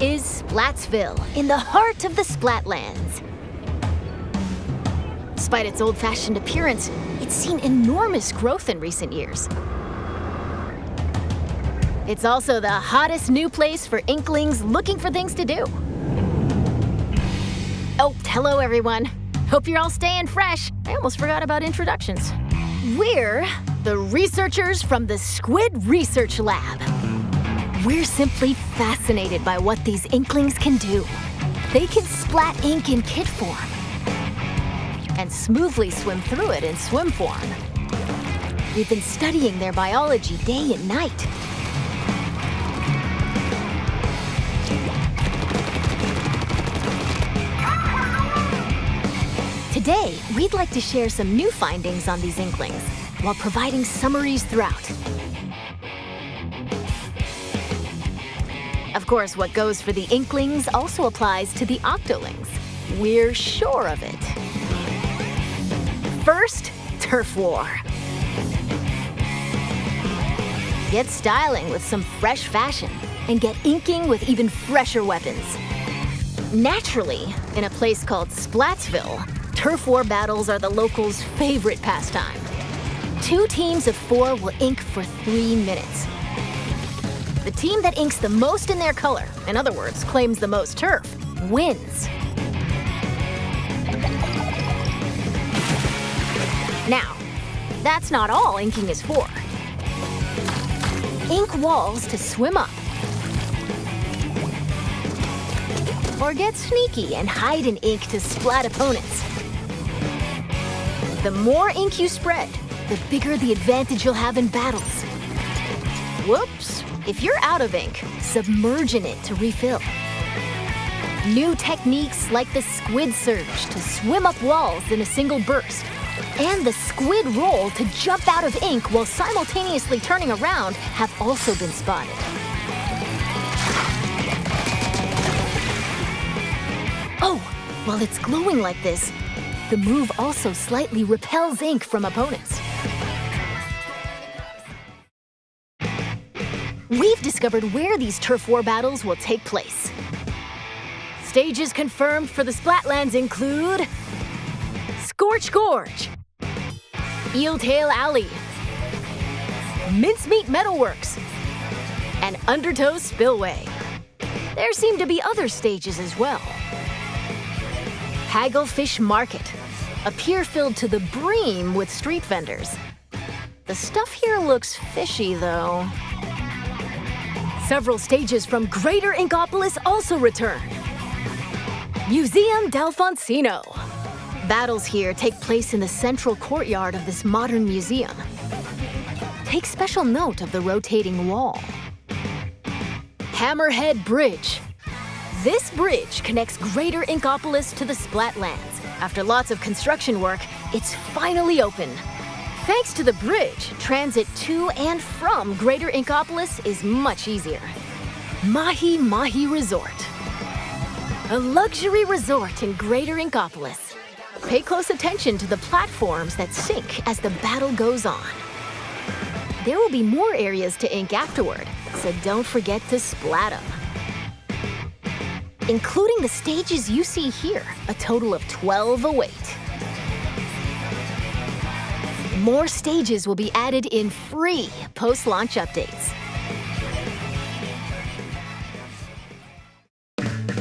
is Splatsville, in the heart of the Splatlands. Despite its old-fashioned appearance, it's seen enormous growth in recent years. It's also the hottest new place for Inklings looking for things to do. Oh, hello everyone. Hope you're all staying fresh. I almost forgot about introductions. We're the researchers from the Squid Research Lab. We're simply fascinated by what these Inklings can do. They can splat ink in kit form and smoothly swim through it in swim form. We've been studying their biology day and night. Today, we'd like to share some new findings on these Inklings while providing summaries throughout. Of course, what goes for the Inklings also applies to the Octolings. We're sure of it. First, Turf War. Get styling with some fresh fashion and get inking with even fresher weapons. Naturally, in a place called Splatsville, turf war battles are the locals' favorite pastime. 2 teams of 4 will ink for 3 minutes. The team that inks the most in their color, in other words, claims the most turf, wins. Now, that's not all inking is for. Ink walls to swim up. Or get sneaky and hide in ink to splat opponents. The more ink you spread, the bigger the advantage you'll have in battles. Whoops! If you're out of ink, submerge in it to refill. New techniques like the squid surge to swim up walls in a single burst, and the squid roll to jump out of ink while simultaneously turning around have also been spotted. Oh, while it's glowing like this, the move also slightly repels ink from opponents. We've discovered where these turf war battles will take place. Stages confirmed for the Splatlands include Scorch Gorge, Eeltail Alley, Mincemeat Metalworks, and Undertow Spillway. There seem to be other stages as well. Hagglefish Market, a pier filled to the brim with street vendors. The stuff here looks fishy, though. Several stages from Greater Inkopolis also return. Museum Delfonsino. Battles here take place in the central courtyard of this modern museum. Take special note of the rotating wall. Hammerhead Bridge. This bridge connects Greater Inkopolis to the Splatlands. After lots of construction work, it's finally open. Thanks to the bridge, transit to and from Greater Inkopolis is much easier. Mahi Mahi Resort. A luxury resort in Greater Inkopolis. Pay close attention to the platforms that sink as the battle goes on. There will be more areas to ink afterward, so don't forget to splat them. Including the stages you see here, a total of 12 await. More stages will be added in free post-launch updates.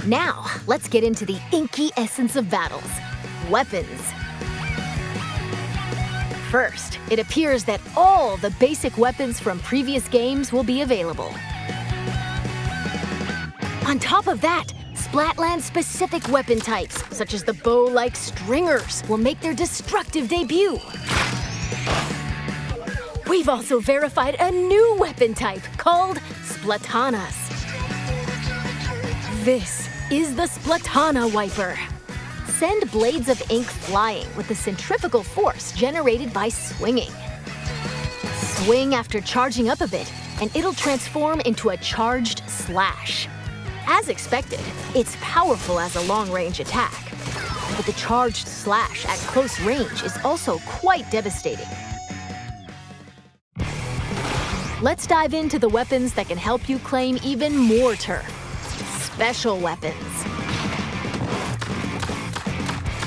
Now, let's get into the inky essence of battles, weapons. First, it appears that all the basic weapons from previous games will be available. On top of that, Splatland-specific weapon types, such as the bow-like stringers, will make their destructive debut. We've also verified a new weapon type called Splatanas. This is the Splatana Wiper. Send blades of ink flying with the centrifugal force generated by swinging. Swing after charging up a bit, and it'll transform into a charged slash. As expected, it's powerful as a long-range attack, but the charged slash at close range is also quite devastating. Let's dive into the weapons that can help you claim even more turf. special weapons.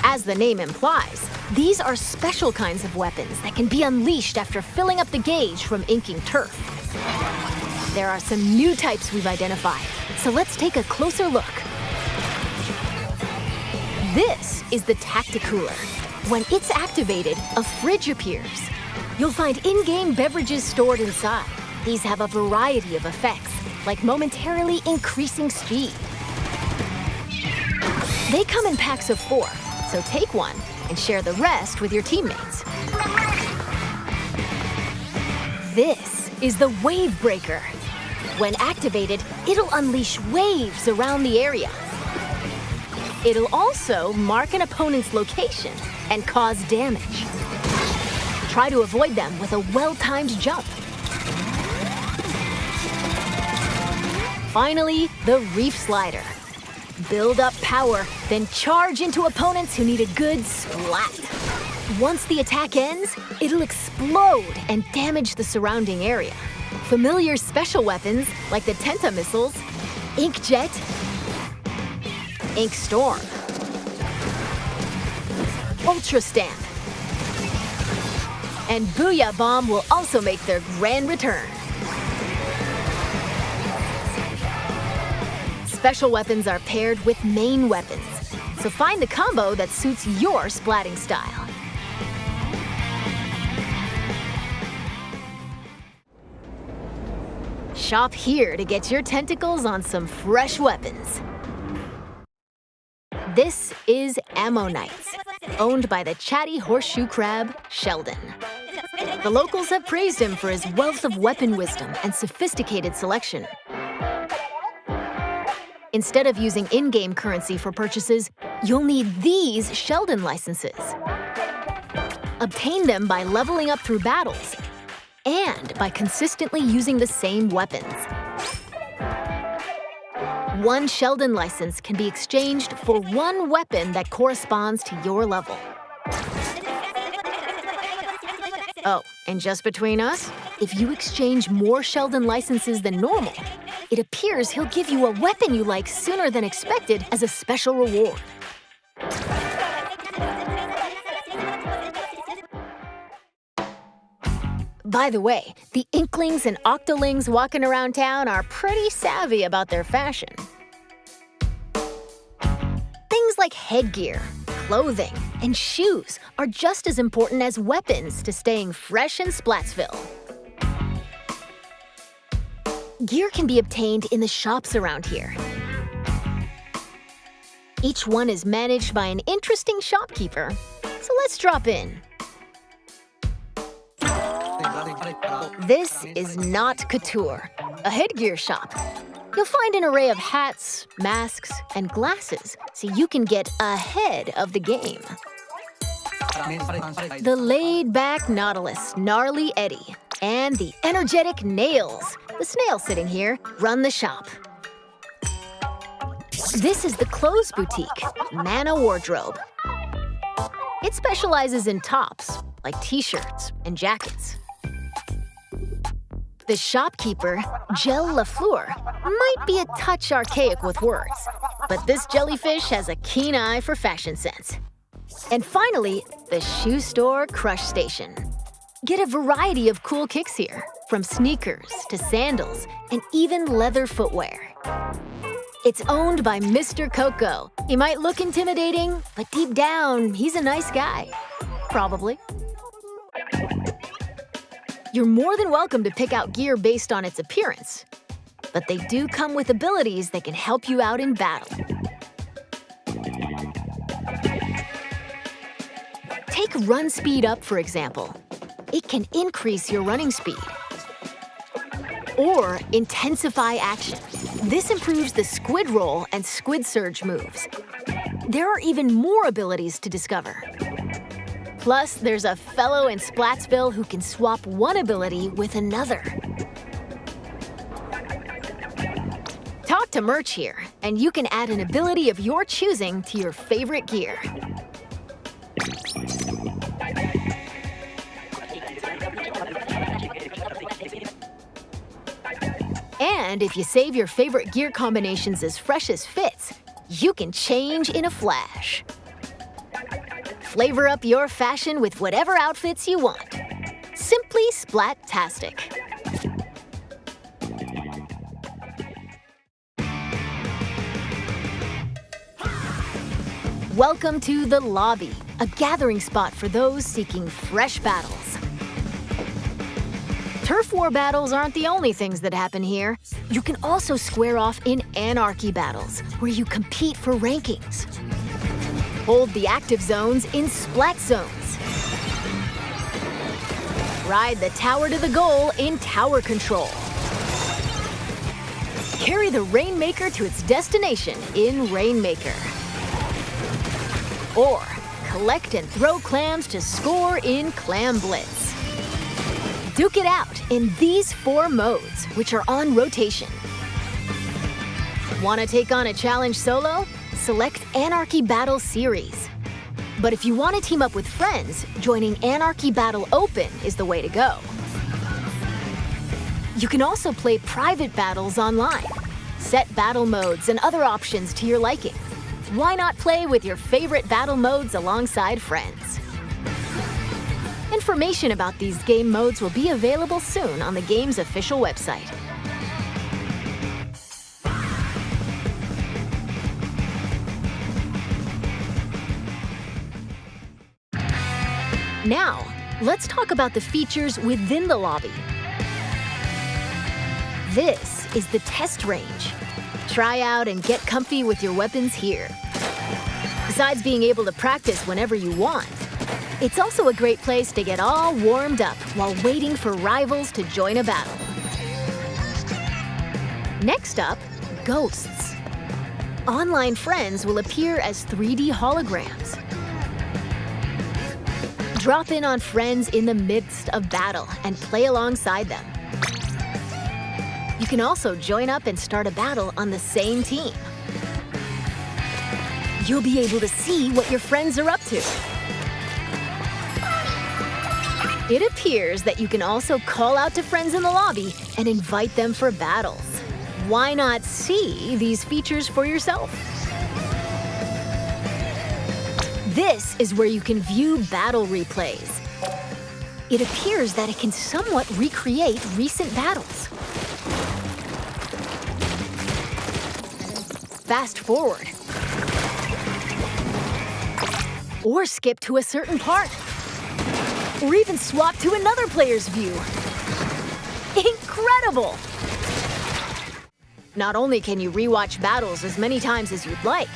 As the name implies, these are special kinds of weapons that can be unleashed after filling up the gauge from inking turf. There are some new types we've identified, so let's take a closer look. This is the Tacticooler. When it's activated, a fridge appears. You'll find in-game beverages stored inside. These have a variety of effects, like momentarily increasing speed. They come in packs of 4, so take one and share the rest with your teammates. This is the Wave Breaker. When activated, it'll unleash waves around the area. It'll also mark an opponent's location and cause damage. Try to avoid them with a well-timed jump. Finally, the Reef Slider. Build up power, then charge into opponents who need a good splat. Once the attack ends, it'll explode and damage the surrounding area. Familiar special weapons like the Tenta missiles, Inkjet, Ink Storm, Ultra Stamp, and Booyah Bomb will also make their grand return. Special weapons are paired with main weapons, so find the combo that suits your splatting style. Shop here to get your tentacles on some fresh weapons. This is Ammonites, owned by the chatty horseshoe crab, Sheldon. The locals have praised him for his wealth of weapon wisdom and sophisticated selection. Instead of using in-game currency for purchases, you'll need these Sheldon licenses. Obtain them by leveling up through battles and by consistently using the same weapons. One Sheldon license can be exchanged for one weapon that corresponds to your level. Oh, and just between us, if you exchange more Sheldon licenses than normal, it appears he'll give you a weapon you like sooner than expected as a special reward. By the way, the Inklings and Octolings walking around town are pretty savvy about their fashion. Things like headgear, clothing, and shoes are just as important as weapons to staying fresh in Splatsville. Gear can be obtained in the shops around here. Each one is managed by an interesting shopkeeper, so let's drop in. This is not Couture, a headgear shop. You'll find an array of hats, masks, and glasses, so you can get ahead of the game. The laid-back Nautilus, Gnarly Eddie, and the energetic Nails, the snail sitting here, run the shop. This is the Clothes Boutique, Mana Wardrobe. It specializes in tops, like t-shirts and jackets. The shopkeeper, Gel Lafleur, might be a touch archaic with words, but this jellyfish has a keen eye for fashion sense. And finally, the shoe store Crush Station. Get a variety of cool kicks here, from sneakers to sandals and even leather footwear. It's owned by Mr. Coco. He might look intimidating, but deep down, he's a nice guy. Probably. You're more than welcome to pick out gear based on its appearance, but they do come with abilities that can help you out in battle. Take Run Speed Up, for example. It can increase your running speed. Or Intensify Action. This improves the Squid Roll and Squid Surge moves. There are even more abilities to discover. Plus, there's a fellow in Splatsville who can swap one ability with another. Talk to Merch here, and you can add an ability of your choosing to your favorite gear. And And if you save your favorite gear combinations as fresh as fits, you can change in a flash. Flavor up your fashion with whatever outfits you want. Simply Splattastic. Welcome to the lobby, a gathering spot for those seeking fresh battles. Turf war battles aren't the only things that happen here. You can also square off in anarchy battles, where you compete for rankings. Hold the active zones in splat zones. Ride the tower to the goal in tower control. Carry the Rainmaker to its destination in Rainmaker. Or collect and throw clams to score in Clam Blitz. Duke it out in these 4 modes, which are on rotation. Want to take on a challenge solo? Select Anarchy Battle Series. But if you want to team up with friends, joining Anarchy Battle Open is the way to go. You can also play private battles online. Set battle modes and other options to your liking. Why not play with your favorite battle modes alongside friends? Information about these game modes will be available soon on the game's official website. Now, let's talk about the features within the lobby. This is the test range. Try out and get comfy with your weapons here. Besides being able to practice whenever you want, it's also a great place to get all warmed up while waiting for rivals to join a battle. Next up, ghosts. Online friends will appear as 3D holograms. Drop in on friends in the midst of battle and play alongside them. You can also join up and start a battle on the same team. You'll be able to see what your friends are up to. It appears that you can also call out to friends in the lobby and invite them for battles. Why not see these features for yourself? This is where you can view battle replays. It appears that it can somewhat recreate recent battles. Fast forward. Or skip to a certain part. Or even swap to another player's view. Incredible! Not only can you rewatch battles as many times as you'd like,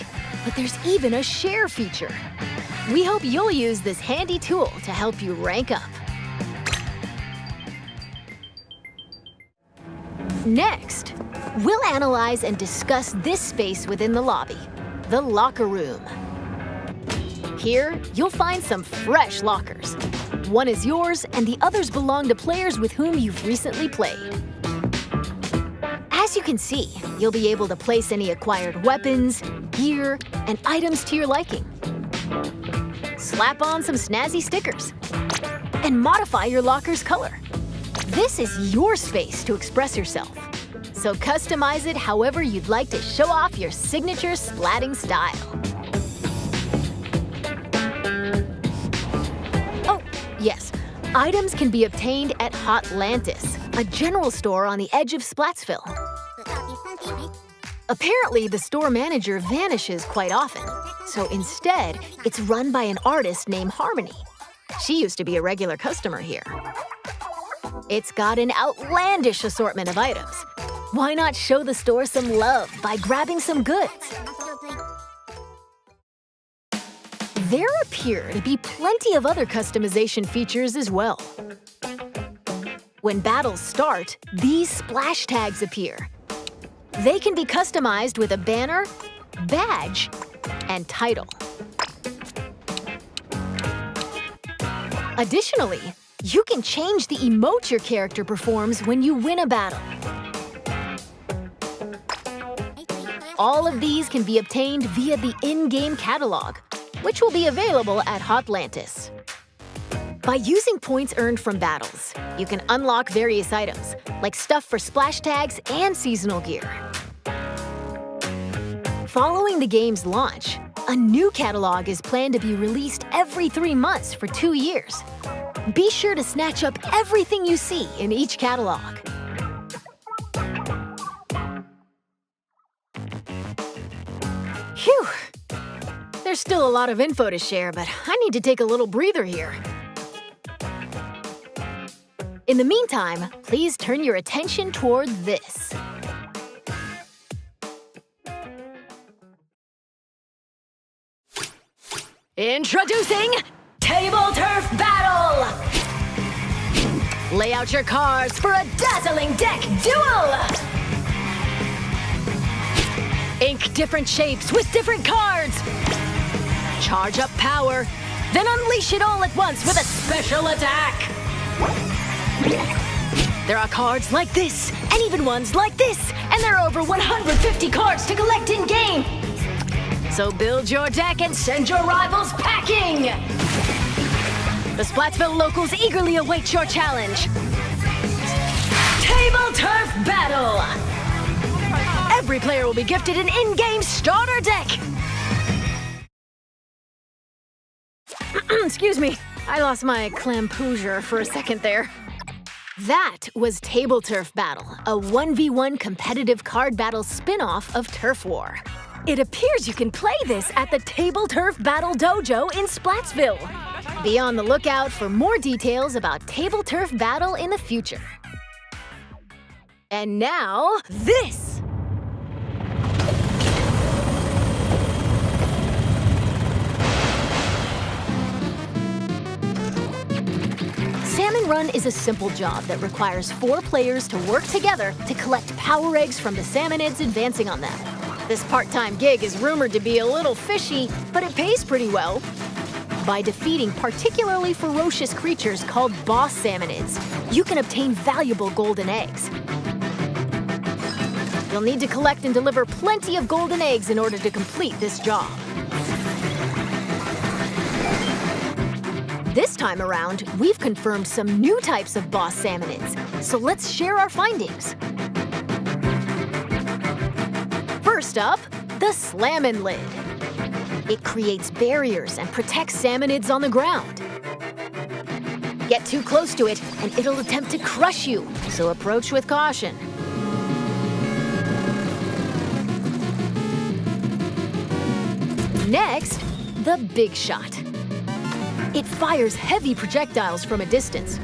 but there's even a share feature. We hope you'll use this handy tool to help you rank up. Next, we'll analyze and discuss this space within the lobby, the locker room. Here, you'll find some fresh lockers. One is yours, and the others belong to players with whom you've recently played. As you can see, you'll be able to place any acquired weapons, gear, and items to your liking. Slap on some snazzy stickers, and modify your locker's color. This is your space to express yourself, so customize it however you'd like to show off your signature splatting style. Yes, items can be obtained at Hotlantis, a general store on the edge of Splatsville. Apparently, the store manager vanishes quite often, so instead, it's run by an artist named Harmony. She used to be a regular customer here. It's got an outlandish assortment of items. Why not show the store some love by grabbing some goods? There appear to be plenty of other customization features as well. When battles start, these splash tags appear. They can be customized with a banner, badge, and title. Additionally, you can change the emote your character performs when you win a battle. All of these can be obtained via the in-game catalog, which will be available at Hotlantis. By using points earned from battles, you can unlock various items, like stuff for splash tags and seasonal gear. Following the game's launch, a new catalog is planned to be released every 3 months for 2 years. Be sure to snatch up everything you see in each catalog. Phew! There's still a lot of info to share, but I need to take a little breather here. In the meantime, please turn your attention toward this. Introducing Tableturf Battle! Lay out your cards for a dazzling deck duel! Ink different shapes with different cards! Charge up power, then unleash it all at once with a special attack! There are cards like this, and even ones like this, and there are over 150 cards to collect in-game! So build your deck and send your rivals packing! The Splatsville locals eagerly await your challenge. Tableturf Battle! Every player will be gifted an in-game starter deck! Excuse me, I lost my clampoosier for a second there. That was Tableturf Battle, a 1v1 competitive card battle spin-off of Turf War. It appears you can play this at the Tableturf Battle Dojo in Splatsville. Be on the lookout for more details about Tableturf Battle in the future. And now, this! Salmon Run is a simple job that requires 4 players to work together to collect power eggs from the salmonids advancing on them. This part-time gig is rumored to be a little fishy, but it pays pretty well. By defeating particularly ferocious creatures called boss salmonids, you can obtain valuable golden eggs. You'll need to collect and deliver plenty of golden eggs in order to complete this job. This time around, we've confirmed some new types of boss salmonids, so let's share our findings. First up, the Salmon lid. It creates barriers and protects salmonids on the ground. Get too close to it, and it'll attempt to crush you, so approach with caution. Next, the Big Shot. It fires heavy projectiles from a distance.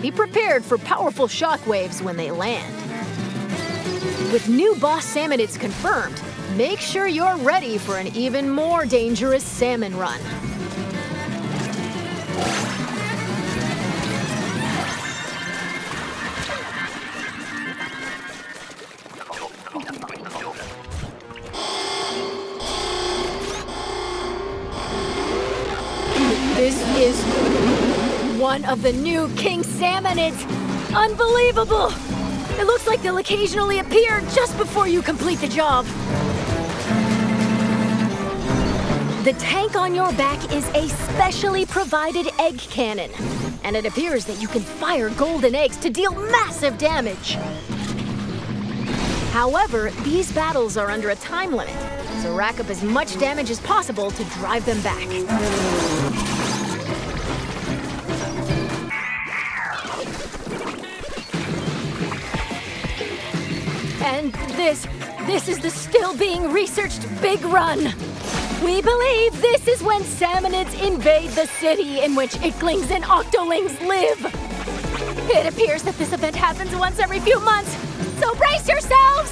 Be prepared for powerful shockwaves when they land. With new boss salmonids confirmed, make sure you're ready for an even more dangerous salmon run. This is one of the new king salmonids. Unbelievable! It looks like they'll occasionally appear just before you complete the job. The tank on your back is a specially provided egg cannon, and it appears that you can fire golden eggs to deal massive damage. However, these battles are under a time limit, so rack up as much damage as possible to drive them back. And this is the still being researched big run. We believe this is when salmonids invade the city in which icklings and octolings live. It appears that this event happens once every few months, so brace yourselves!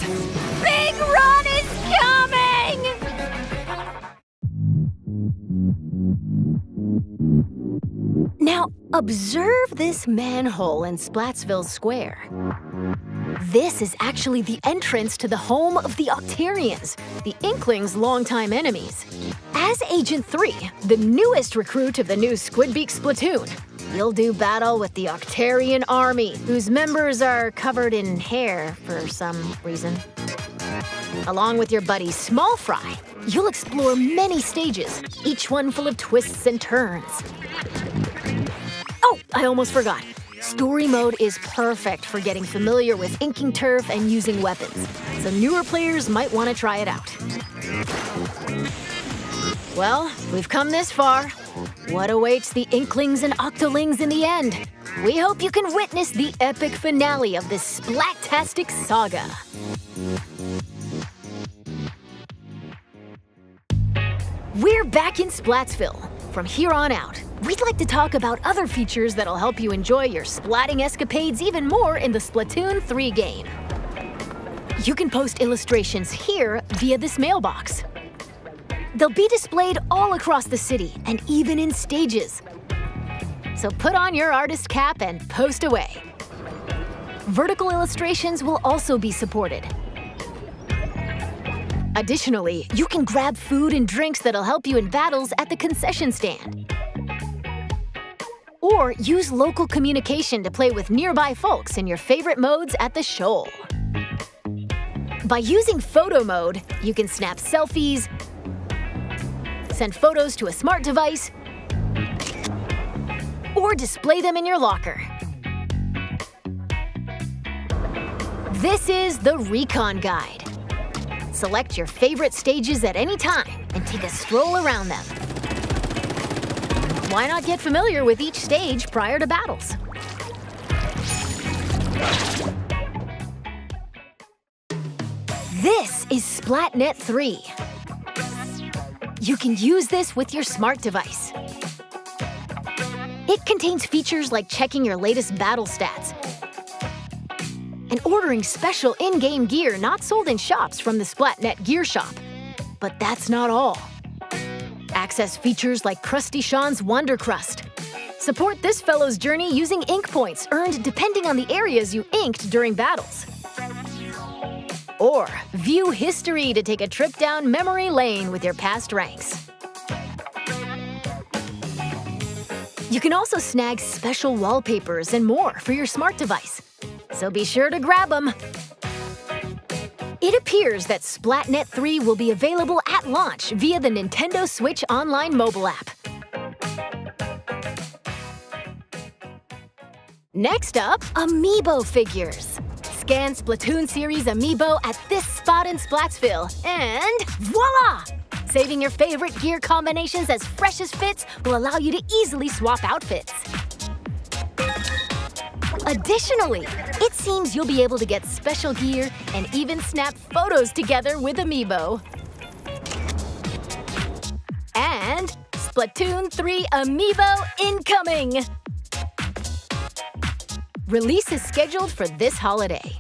Big run is coming! Now, observe this manhole in Splatsville Square. This is actually the entrance to the home of the Octarians, the Inklings' longtime enemies. As Agent 3, the newest recruit of the new Squidbeak Splatoon, you'll do battle with the Octarian army, whose members are covered in hair for some reason. Along with your buddy Small Fry, you'll explore many stages, each one full of twists and turns. I almost forgot. Story mode is perfect for getting familiar with inking turf and using weapons, so newer players might want to try it out. Well, we've come this far. What awaits the Inklings and Octolings in the end? We hope you can witness the epic finale of this Splattastic saga. We're back in Splatsville. From here on out, we'd like to talk about other features that'll help you enjoy your splatting escapades even more in the Splatoon 3 game. You can post illustrations here via this mailbox. They'll be displayed all across the city and even in stages. So put on your artist cap and post away. Vertical illustrations will also be supported. Additionally, you can grab food and drinks that'll help you in battles at the concession stand. Or use local communication to play with nearby folks in your favorite modes at the shoal. By using photo mode, you can snap selfies, send photos to a smart device, or display them in your locker. This is the Recon Guide. Select your favorite stages at any time and take a stroll around them. Why not get familiar with each stage prior to battles? This is Splatnet 3. You can use this with your smart device. It contains features like checking your latest battle stats and ordering special in-game gear not sold in shops from the Splatnet Gear Shop. But that's not all. Access features like Krusty Sean's Wonder Crust. Support this fellow's journey using ink points earned depending on the areas you inked during battles. Or view history to take a trip down memory lane with your past ranks. You can also snag special wallpapers and more for your smart device. So be sure to grab them. It appears that Splatnet 3 will be available at launch via the Nintendo Switch Online mobile app. Next up, Amiibo figures. Scan Splatoon series Amiibo at this spot in Splatsville, and voila! Saving your favorite gear combinations as fresh as fits will allow you to easily swap outfits. Additionally, it seems you'll be able to get special gear and even snap photos together with Amiibo. And Splatoon 3 Amiibo incoming! Release is scheduled for this holiday.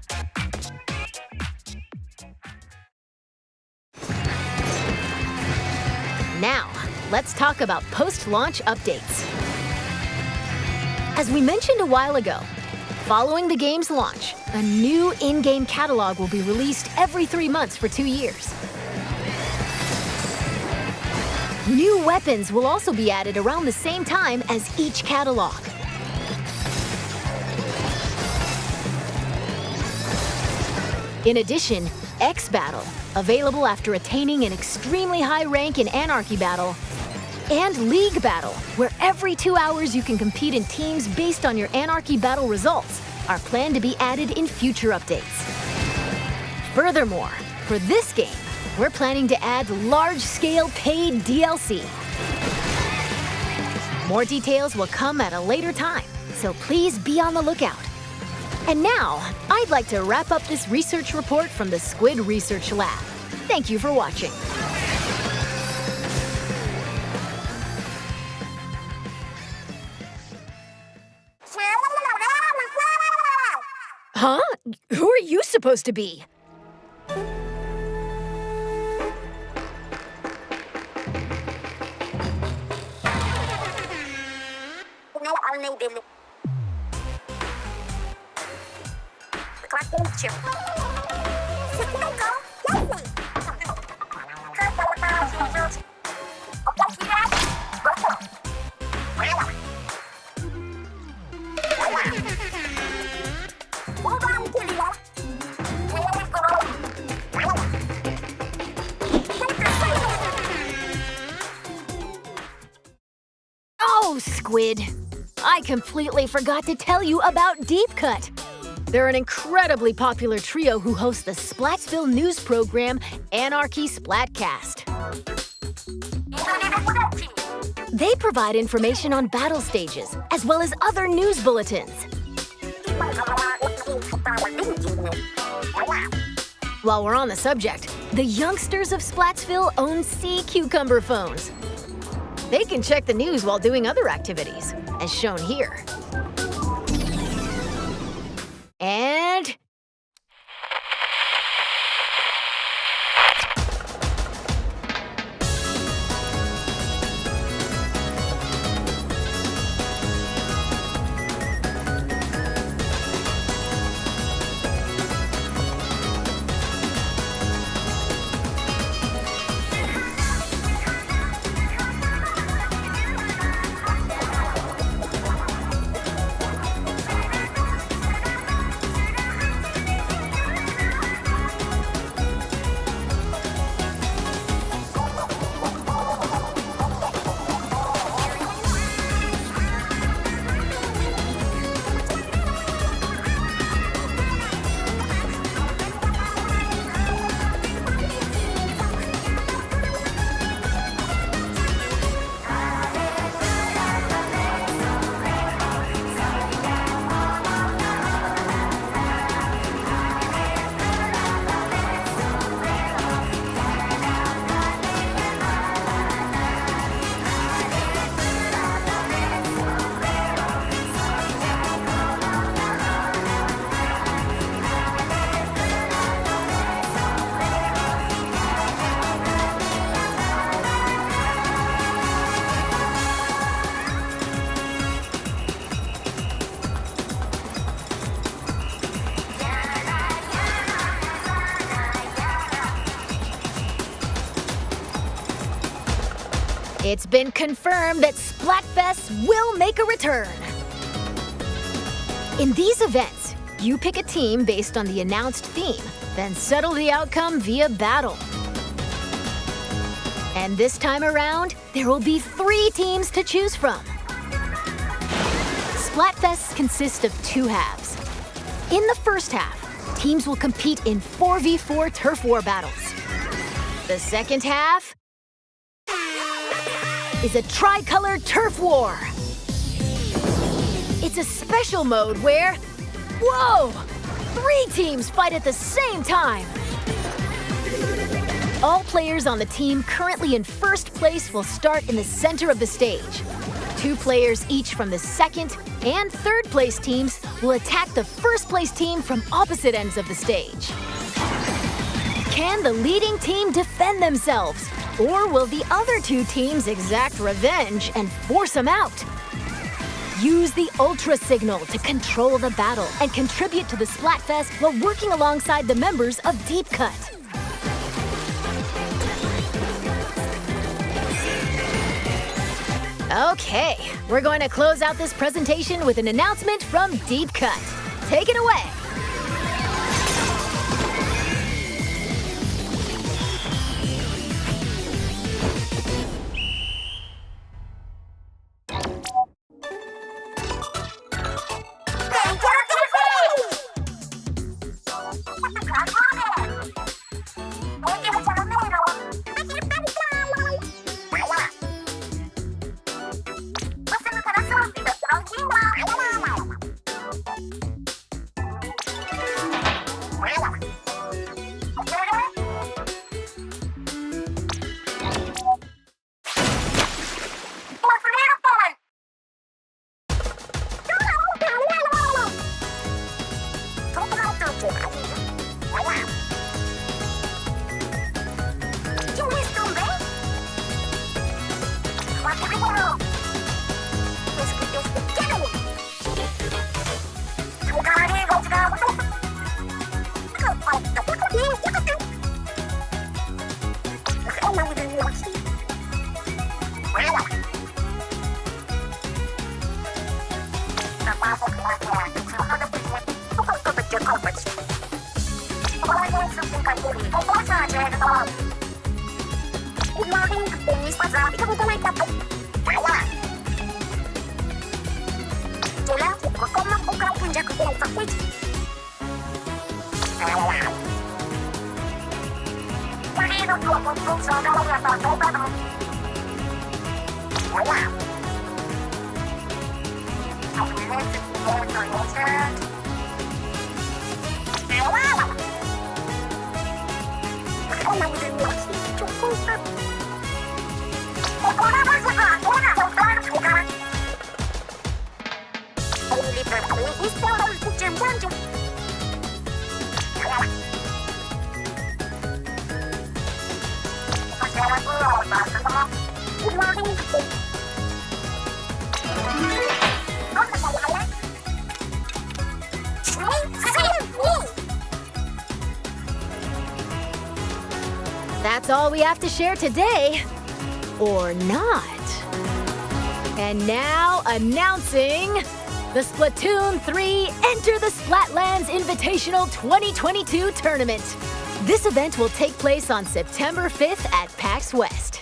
Now, let's talk about post-launch updates. As we mentioned a while ago, following the game's launch, a new in-game catalog will be released every 3 months for 2 years. New weapons will also be added around the same time as each catalog. In addition, X Battle, available after attaining an extremely high rank in Anarchy Battle, and League Battle, where every 2 hours you can compete in teams based on your Anarchy Battle results, are planned to be added in future updates. Furthermore, for this game, we're planning to add large-scale paid DLC. More details will come at a later time, so please be on the lookout. And now, I'd like to wrap up this research report from the Squid Research Lab. Thank you for watching. Huh? Who are you supposed to be? Oh, Squid. I completely forgot to tell you about Deep Cut. They're an incredibly popular trio who host the Splatsville news program Anarchy Splatcast. They provide information on battle stages, as well as other news bulletins. While we're on the subject, the youngsters of Splatsville own sea cucumber phones. They can check the news while doing other activities, as shown here. And... it's been confirmed that Splatfests will make a return. In these events, you pick a team based on the announced theme, then settle the outcome via battle. And this time around, there will be 3 teams to choose from. Splatfests consist of 2 halves. In the first half, teams will compete in 4v4 turf war battles. The second half is a tricolor turf war. It's a special mode where, whoa, 3 teams fight at the same time. All players on the team currently in first place will start in the center of the stage. 2 players each from the second and third place teams will attack the first place team from opposite ends of the stage. Can the leading team defend themselves? Or will the other 2 teams exact revenge and force them out? Use the Ultra Signal to control the battle and contribute to the Splatfest while working alongside the members of Deep Cut. Okay, we're going to close out this presentation with an announcement from Deep Cut. Take it away. That's all we have to share today. Or not. And now, announcing the Splatoon 3 Enter the Splatlands Invitational 2022 Tournament. This event will take place on September 5th at PAX West.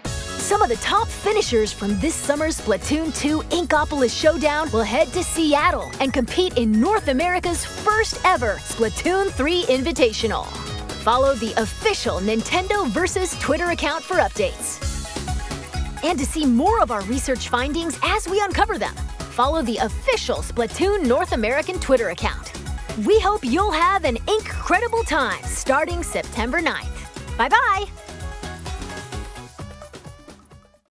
Some of the top finishers from this summer's Splatoon 2 Inkopolis Showdown will head to Seattle and compete in North America's first ever Splatoon 3 Invitational. Follow the official Nintendo Versus Twitter account for updates. And to see more of our research findings as we uncover them, follow the official Splatoon North American Twitter account. We hope you'll have an incredible time starting September 9th. Bye-bye!